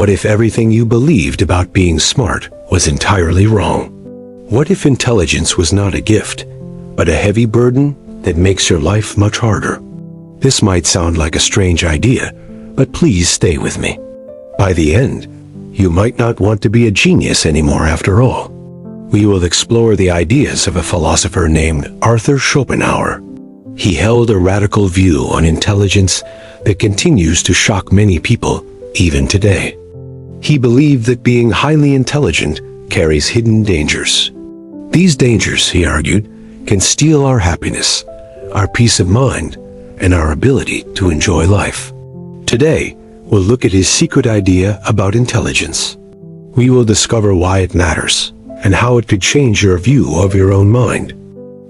What if everything you believed about being smart was entirely wrong? What if intelligence was not a gift, but a heavy burden that makes your life much harder? This might sound like a strange idea, but please stay with me. By the end, you might not want to be a genius anymore after all. We will explore the ideas of a philosopher named Arthur Schopenhauer. He held a radical view on intelligence that continues to shock many people, even today. He believed that being highly intelligent carries hidden dangers. These dangers, he argued, can steal our happiness, our peace of mind, and our ability to enjoy life. Today, we'll look at his secret idea about intelligence. We will discover why it matters and how it could change your view of your own mind.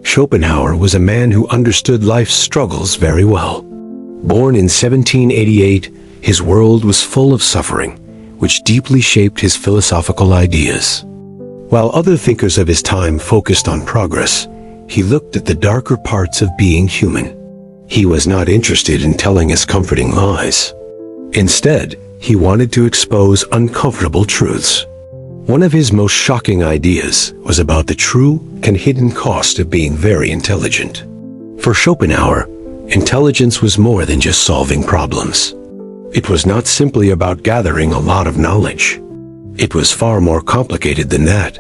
Schopenhauer was a man who understood life's struggles very well. Born in 1788, his world was full of suffering, which deeply shaped his philosophical ideas. While other thinkers of his time focused on progress, he looked at the darker parts of being human. He was not interested in telling us comforting lies. Instead, he wanted to expose uncomfortable truths. One of his most shocking ideas was about the true and hidden cost of being very intelligent. For Schopenhauer, intelligence was more than just solving problems. It was not simply about gathering a lot of knowledge. It was far more complicated than that.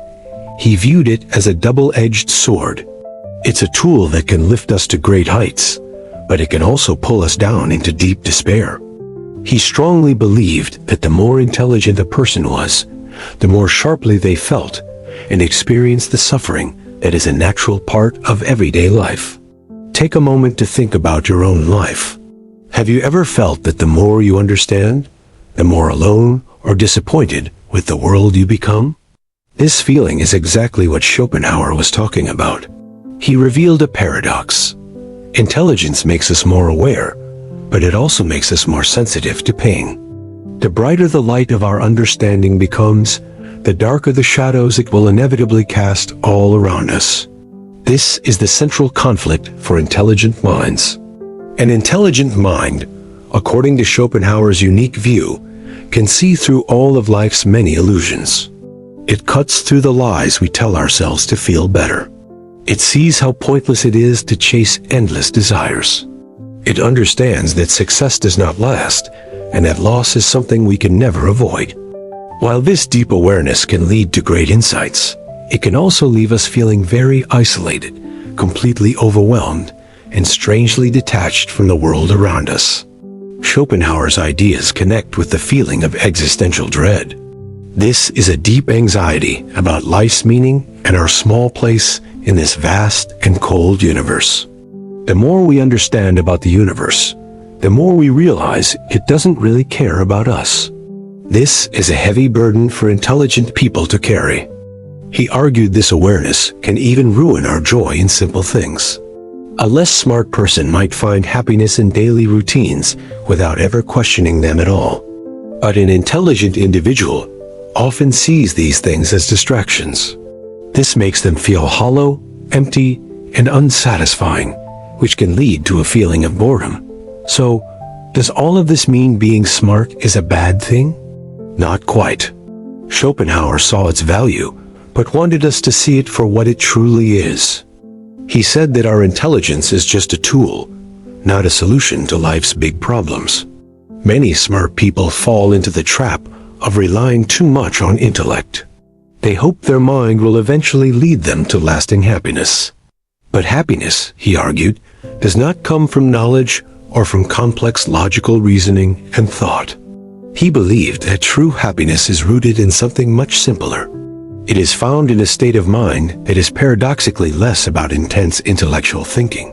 He viewed it as a double-edged sword. It's a tool that can lift us to great heights, but it can also pull us down into deep despair. He strongly believed that the more intelligent a person was, the more sharply they felt and experienced the suffering that is a natural part of everyday life. Take a moment to think about your own life. Have you ever felt that the more you understand, the more alone or disappointed with the world you become? This feeling is exactly what Schopenhauer was talking about. He revealed a paradox. Intelligence makes us more aware, but it also makes us more sensitive to pain. The brighter the light of our understanding becomes, the darker the shadows it will inevitably cast all around us. This is the central conflict for intelligent minds. An intelligent mind, according to Schopenhauer's unique view, can see through all of life's many illusions. It cuts through the lies we tell ourselves to feel better. It sees how pointless it is to chase endless desires. It understands that success does not last, and that loss is something we can never avoid. While this deep awareness can lead to great insights, it can also leave us feeling very isolated, completely overwhelmed, and strangely detached from the world around us. Schopenhauer's ideas connect with the feeling of existential dread. This is a deep anxiety about life's meaning and our small place in this vast and cold universe. The more we understand about the universe, the more we realize it doesn't really care about us. This is a heavy burden for intelligent people to carry. He argued this awareness can even ruin our joy in simple things. A less smart person might find happiness in daily routines without ever questioning them at all. But an intelligent individual often sees these things as distractions. This makes them feel hollow, empty, and unsatisfying, which can lead to a feeling of boredom. So, does all of this mean being smart is a bad thing? Not quite. Schopenhauer saw its value, but wanted us to see it for what it truly is. He said that our intelligence is just a tool, not a solution to life's big problems. Many smart people fall into the trap of relying too much on intellect. They hope their mind will eventually lead them to lasting happiness. But happiness, he argued, does not come from knowledge or from complex logical reasoning and thought. He believed that true happiness is rooted in something much simpler. It is found in a state of mind that is paradoxically less about intense intellectual thinking.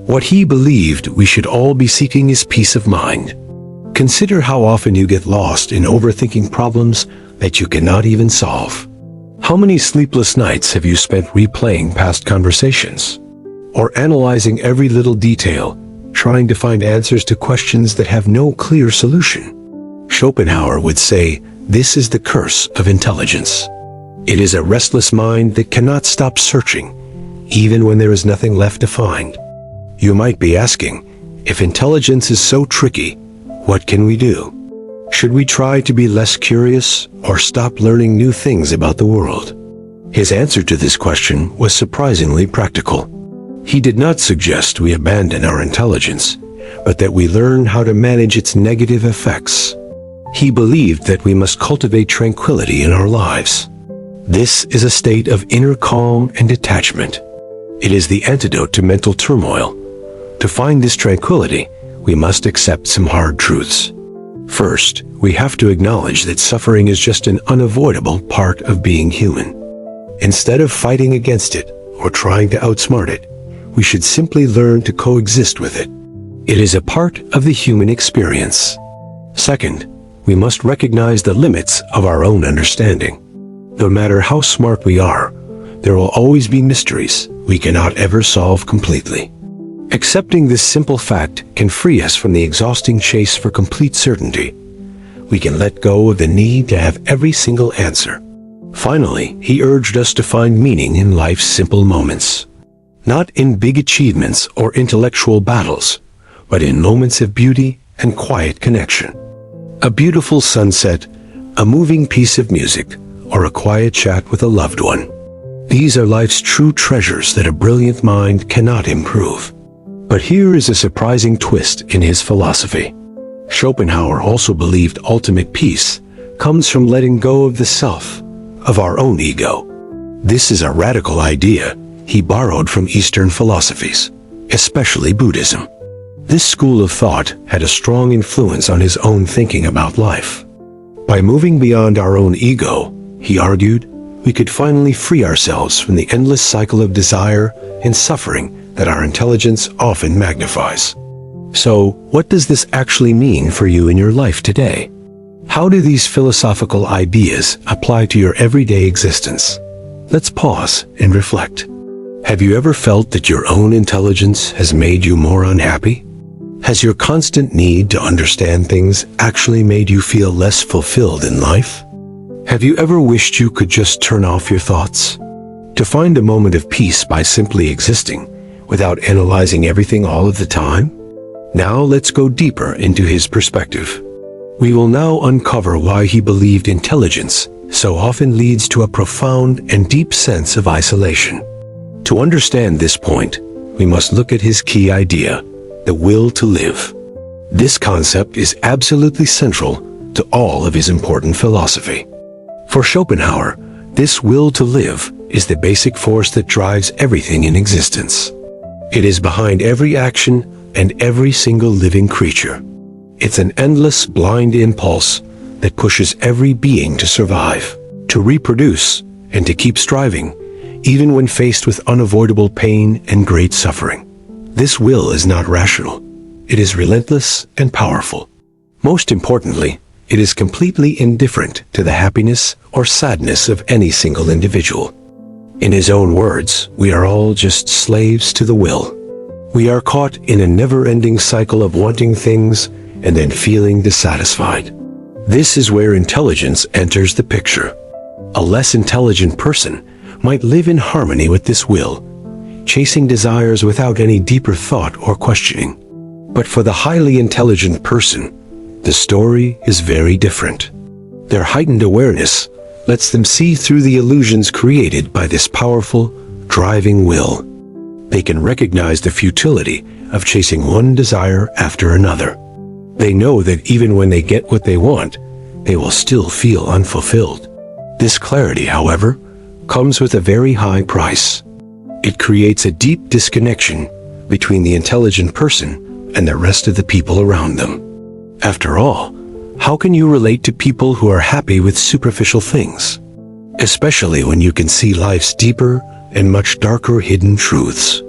What he believed we should all be seeking is peace of mind. Consider how often you get lost in overthinking problems that you cannot even solve. How many sleepless nights have you spent replaying past conversations? Or analyzing every little detail, trying to find answers to questions that have no clear solution? Schopenhauer would say, this is the curse of intelligence. It is a restless mind that cannot stop searching, even when there is nothing left to find. You might be asking, if intelligence is so tricky, what can we do? Should we try to be less curious or stop learning new things about the world? His answer to this question was surprisingly practical. He did not suggest we abandon our intelligence, but that we learn how to manage its negative effects. He believed that we must cultivate tranquility in our lives. This is a state of inner calm and detachment. It is the antidote to mental turmoil. To find this tranquility, we must accept some hard truths. First, we have to acknowledge that suffering is just an unavoidable part of being human. Instead of fighting against it or trying to outsmart it, we should simply learn to coexist with it. It is a part of the human experience. Second, we must recognize the limits of our own understanding. No matter how smart we are, there will always be mysteries we cannot ever solve completely. Accepting this simple fact can free us from the exhausting chase for complete certainty. We can let go of the need to have every single answer. Finally, he urged us to find meaning in life's simple moments. Not in big achievements or intellectual battles, but in moments of beauty and quiet connection. A beautiful sunset, a moving piece of music, or a quiet chat with a loved one. These are life's true treasures that a brilliant mind cannot improve. But here is a surprising twist in his philosophy. Schopenhauer also believed ultimate peace comes from letting go of the self, of our own ego. This is a radical idea he borrowed from Eastern philosophies, especially Buddhism. This school of thought had a strong influence on his own thinking about life. By moving beyond our own ego, he argued, we could finally free ourselves from the endless cycle of desire and suffering that our intelligence often magnifies. So, what does this actually mean for you in your life today? How do these philosophical ideas apply to your everyday existence? Let's pause and reflect. Have you ever felt that your own intelligence has made you more unhappy? Has your constant need to understand things actually made you feel less fulfilled in life? Have you ever wished you could just turn off your thoughts? To find a moment of peace by simply existing, without analyzing everything all of the time? Now let's go deeper into his perspective. We will now uncover why he believed intelligence so often leads to a profound and deep sense of isolation. To understand this point, we must look at his key idea, the will to live. This concept is absolutely central to all of his important philosophy. For Schopenhauer, this will to live is the basic force that drives everything in existence. It is behind every action and every single living creature. It's an endless, blind impulse that pushes every being to survive, to reproduce, and to keep striving, even when faced with unavoidable pain and great suffering. This will is not rational. It is relentless and powerful. Most importantly, it is completely indifferent to the happiness or sadness of any single individual. In his own words, we are all just slaves to the will. We are caught in a never-ending cycle of wanting things and then feeling dissatisfied. This is where intelligence enters the picture. A less intelligent person might live in harmony with this will, chasing desires without any deeper thought or questioning. But for the highly intelligent person, the story is very different. Their heightened awareness lets them see through the illusions created by this powerful, driving will. They can recognize the futility of chasing one desire after another. They know that even when they get what they want, they will still feel unfulfilled. This clarity, however, comes with a very high price. It creates a deep disconnection between the intelligent person and the rest of the people around them. After all, how can you relate to people who are happy with superficial things? Especially when you can see life's deeper and much darker hidden truths.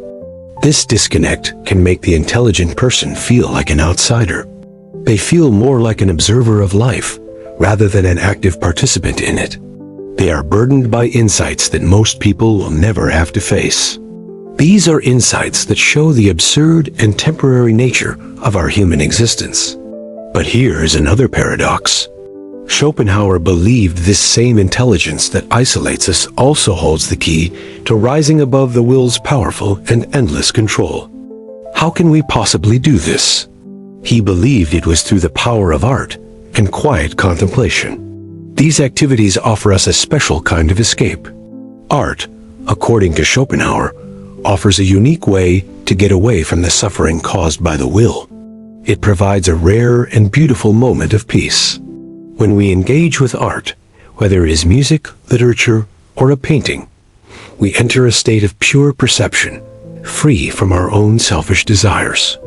This disconnect can make the intelligent person feel like an outsider. They feel more like an observer of life rather than an active participant in it. They are burdened by insights that most people will never have to face. These are insights that show the absurd and temporary nature of our human existence. But here is another paradox. Schopenhauer believed this same intelligence that isolates us also holds the key to rising above the will's powerful and endless control. How can we possibly do this? He believed it was through the power of art, and quiet contemplation. These activities offer us a special kind of escape. Art, according to Schopenhauer, offers a unique way to get away from the suffering caused by the will. It provides a rare and beautiful moment of peace. When we engage with art, whether it is music, literature, or a painting, we enter a state of pure perception, free from our own selfish desires.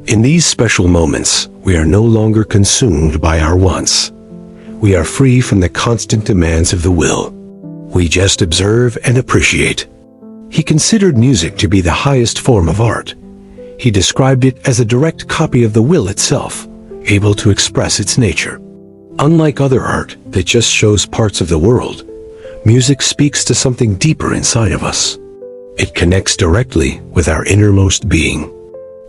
In these special moments, we are no longer consumed by our wants. We are free from the constant demands of the will. We just observe and appreciate. He considered music to be the highest form of art. He described it as a direct copy of the will itself, able to express its nature. Unlike other art that just shows parts of the world, music speaks to something deeper inside of us. It connects directly with our innermost being.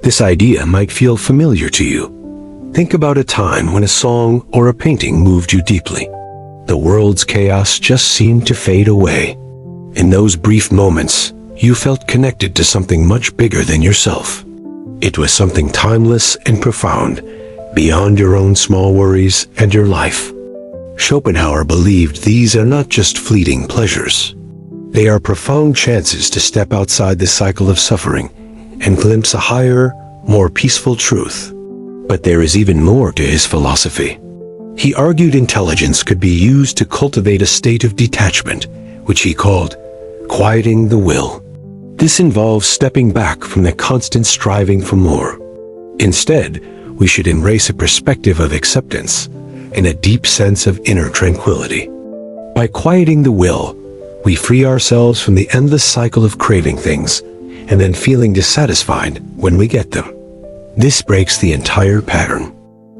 This idea might feel familiar to you. Think about a time when a song or a painting moved you deeply. The world's chaos just seemed to fade away. In those brief moments, you felt connected to something much bigger than yourself. It was something timeless and profound, beyond your own small worries and your life. Schopenhauer believed these are not just fleeting pleasures. They are profound chances to step outside the cycle of suffering and glimpse a higher, more peaceful truth. But there is even more to his philosophy. He argued intelligence could be used to cultivate a state of detachment, which he called quieting the will. This involves stepping back from the constant striving for more. Instead, we should embrace a perspective of acceptance and a deep sense of inner tranquility. By quieting the will, we free ourselves from the endless cycle of craving things and then feeling dissatisfied when we get them. This breaks the entire pattern.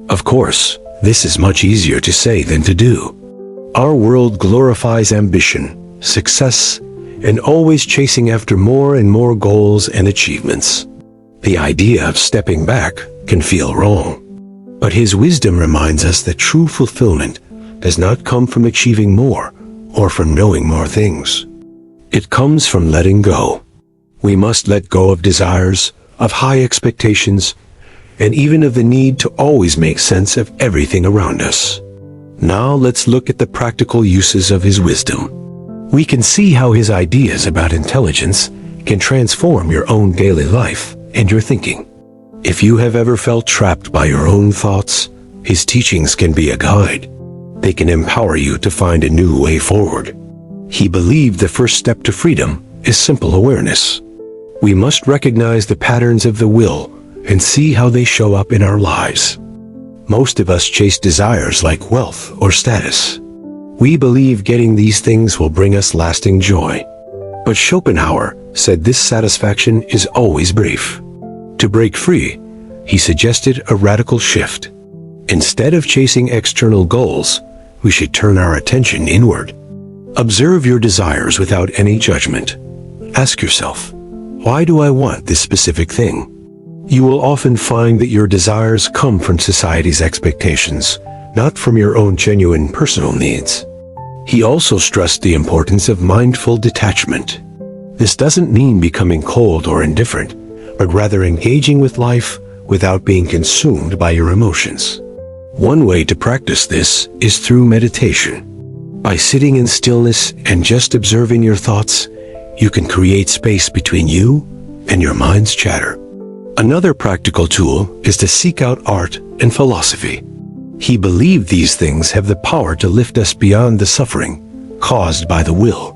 Of course, this is much easier to say than to do. Our world glorifies ambition, success, and always chasing after more and more goals and achievements. The idea of stepping back can feel wrong. But his wisdom reminds us that true fulfillment does not come from achieving more or from knowing more things. It comes from letting go. We must let go of desires, of high expectations, and even of the need to always make sense of everything around us. Now let's look at the practical uses of his wisdom. We can see how his ideas about intelligence can transform your own daily life and your thinking. If you have ever felt trapped by your own thoughts, his teachings can be a guide. They can empower you to find a new way forward. He believed the first step to freedom is simple awareness. We must recognize the patterns of the will and see how they show up in our lives. Most of us chase desires like wealth or status. We believe getting these things will bring us lasting joy. But Schopenhauer said this satisfaction is always brief. To break free, he suggested a radical shift. Instead of chasing external goals, we should turn our attention inward. Observe your desires without any judgment. Ask yourself, why do I want this specific thing? You will often find that your desires come from society's expectations, not from your own genuine personal needs. He also stressed the importance of mindful detachment. This doesn't mean becoming cold or indifferent, but rather engaging with life without being consumed by your emotions. One way to practice this is through meditation. By sitting in stillness and just observing your thoughts, you can create space between you and your mind's chatter. Another practical tool is to seek out art and philosophy. He believed these things have the power to lift us beyond the suffering caused by the will.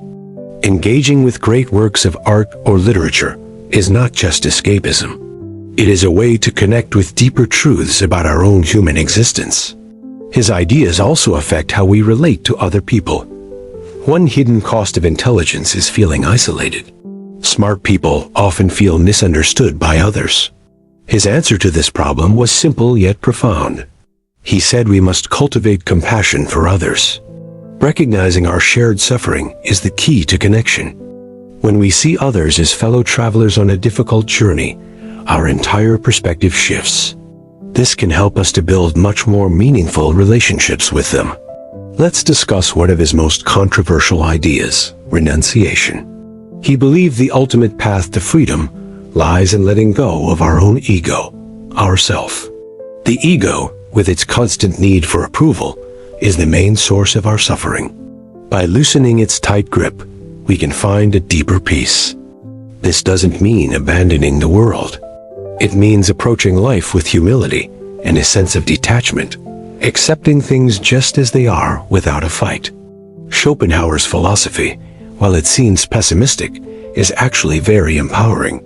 Engaging with great works of art or literature is not just escapism. It is a way to connect with deeper truths about our own human existence. His ideas also affect how we relate to other people. One hidden cost of intelligence is feeling isolated. Smart people often feel misunderstood by others. His answer to this problem was simple yet profound. He said we must cultivate compassion for others. Recognizing our shared suffering is the key to connection. When we see others as fellow travelers on a difficult journey, our entire perspective shifts. This can help us to build much more meaningful relationships with them. Let's discuss one of his most controversial ideas, renunciation. He believed the ultimate path to freedom lies in letting go of our own ego, ourself. The ego with its constant need for approval, is the main source of our suffering. By loosening its tight grip, we can find a deeper peace. This doesn't mean abandoning the world. It means approaching life with humility and a sense of detachment, accepting things just as they are without a fight. Schopenhauer's philosophy, while it seems pessimistic, is actually very empowering.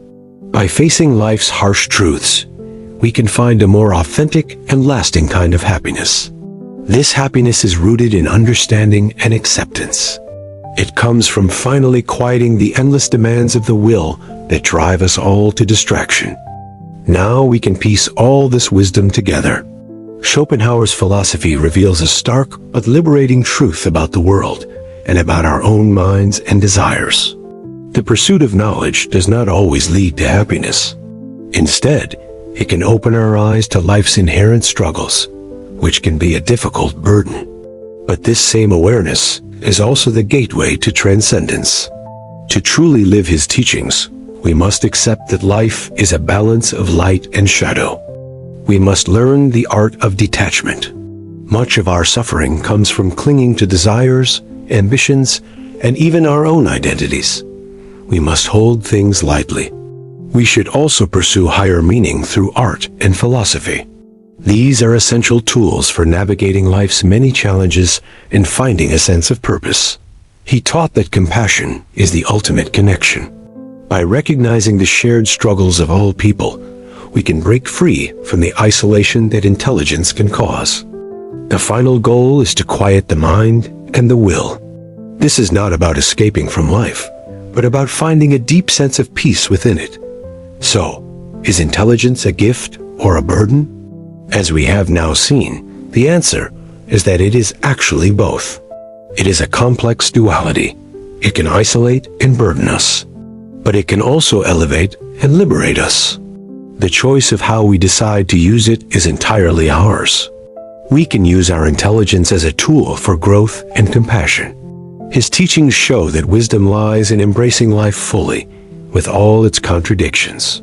By facing life's harsh truths, we can find a more authentic and lasting kind of happiness. This happiness is rooted in understanding and acceptance. It comes from finally quieting the endless demands of the will that drive us all to distraction. Now we can piece all this wisdom together. Schopenhauer's philosophy reveals a stark but liberating truth about the world and about our own minds and desires. The pursuit of knowledge does not always lead to happiness. Instead, it can open our eyes to life's inherent struggles, which can be a difficult burden. But this same awareness is also the gateway to transcendence. To truly live his teachings, we must accept that life is a balance of light and shadow. We must learn the art of detachment. Much of our suffering comes from clinging to desires, ambitions, and even our own identities. We must hold things lightly. We should also pursue higher meaning through art and philosophy. These are essential tools for navigating life's many challenges and finding a sense of purpose. He taught that compassion is the ultimate connection. By recognizing the shared struggles of all people, we can break free from the isolation that intelligence can cause. The final goal is to quiet the mind and the will. This is not about escaping from life, but about finding a deep sense of peace within it. So, is intelligence a gift or a burden? As we have now seen, the answer is that it is actually both. It is a complex duality. It can isolate and burden us, but it can also elevate and liberate us. The choice of how we decide to use it is entirely ours. We can use our intelligence as a tool for growth and compassion. His teachings show that wisdom lies in embracing life fully, with all its contradictions.